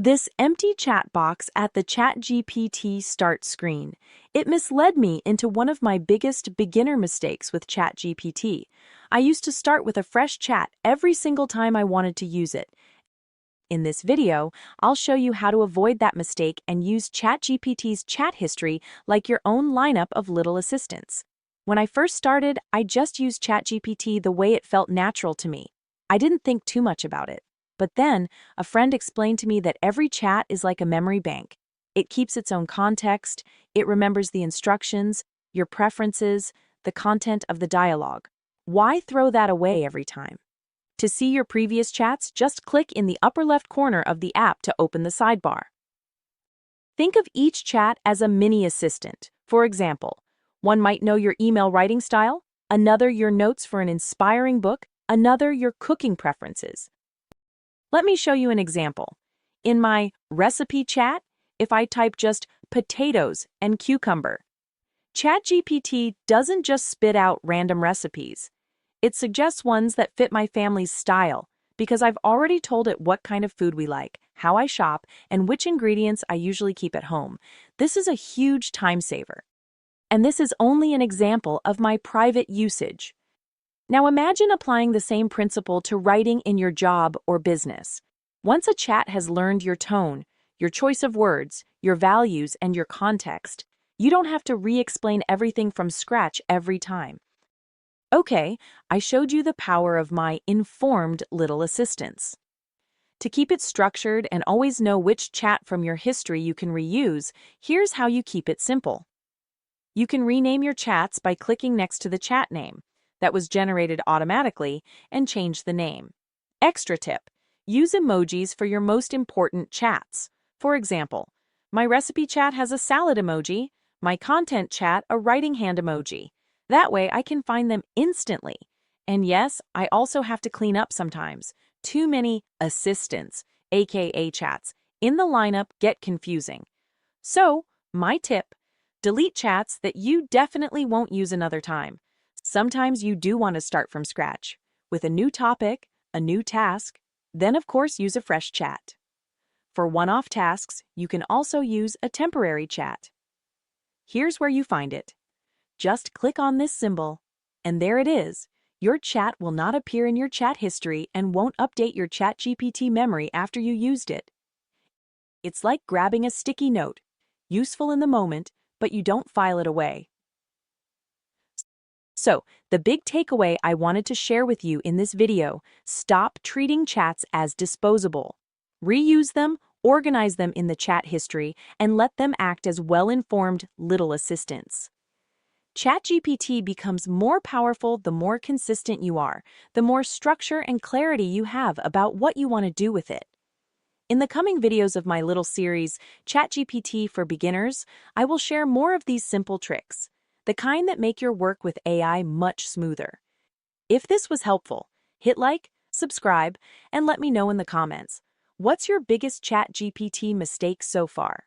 This empty chat box at the ChatGPT start screen. It misled me into one of my biggest beginner mistakes with ChatGPT. I used to start with a fresh chat every single time I wanted to use it. In this video, I'll show you how to avoid that mistake and use ChatGPT's chat history like your own lineup of little assistants. When I first started, I just used ChatGPT the way it felt natural to me. I didn't think too much about it. But then, a friend explained to me that every chat is like a memory bank. It keeps its own context, it remembers the instructions, your preferences, the content of the dialogue. Why throw that away every time? To see your previous chats, just click in the upper left corner of the app to open the sidebar. Think of each chat as a mini assistant. For example, one might know your email writing style, another your notes for an inspiring book, another your cooking preferences. Let me show you an example. In my recipe chat, if I type just potatoes and cucumber, ChatGPT doesn't just spit out random recipes. It suggests ones that fit my family's style because I've already told it what kind of food we like, how I shop, and which ingredients I usually keep at home. This is a huge time saver. And this is only an example of my private usage. Now imagine applying the same principle to writing in your job or business. Once a chat has learned your tone, your choice of words, your values, and your context, you don't have to re-explain everything from scratch every time. Okay, I showed you the power of my informed little assistants. To keep it structured and always know which chat from your history you can reuse, here's how you keep it simple. You can rename your chats by clicking next to the chat name that was generated automatically and change the name. Extra tip: use emojis for your most important chats. For example, my recipe chat has a salad emoji, my content chat a writing hand emoji. That way I can find them instantly. And yes, I also have to clean up sometimes. Too many assistants, aka chats, in the lineup get confusing. So, my tip: delete chats that you definitely won't use another time. Sometimes you do want to start from scratch, with a new topic, a new task, then of course use a fresh chat. For one-off tasks, you can also use a temporary chat. Here's where you find it. Just click on this symbol, and there it is. Your chat will not appear in your chat history and won't update your ChatGPT memory after you used it. It's like grabbing a sticky note, useful in the moment, but you don't file it away. So, the big takeaway I wanted to share with you in this video: stop treating chats as disposable. Reuse them, organize them in the chat history, and let them act as well-informed little assistants. ChatGPT becomes more powerful the more consistent you are, the more structure and clarity you have about what you want to do with it. In the coming videos of my little series, ChatGPT for Beginners, I will share more of these simple tricks, the kind that make your work with AI much smoother. If this was helpful, hit like, subscribe, and let me know in the comments. What's your biggest ChatGPT mistake so far?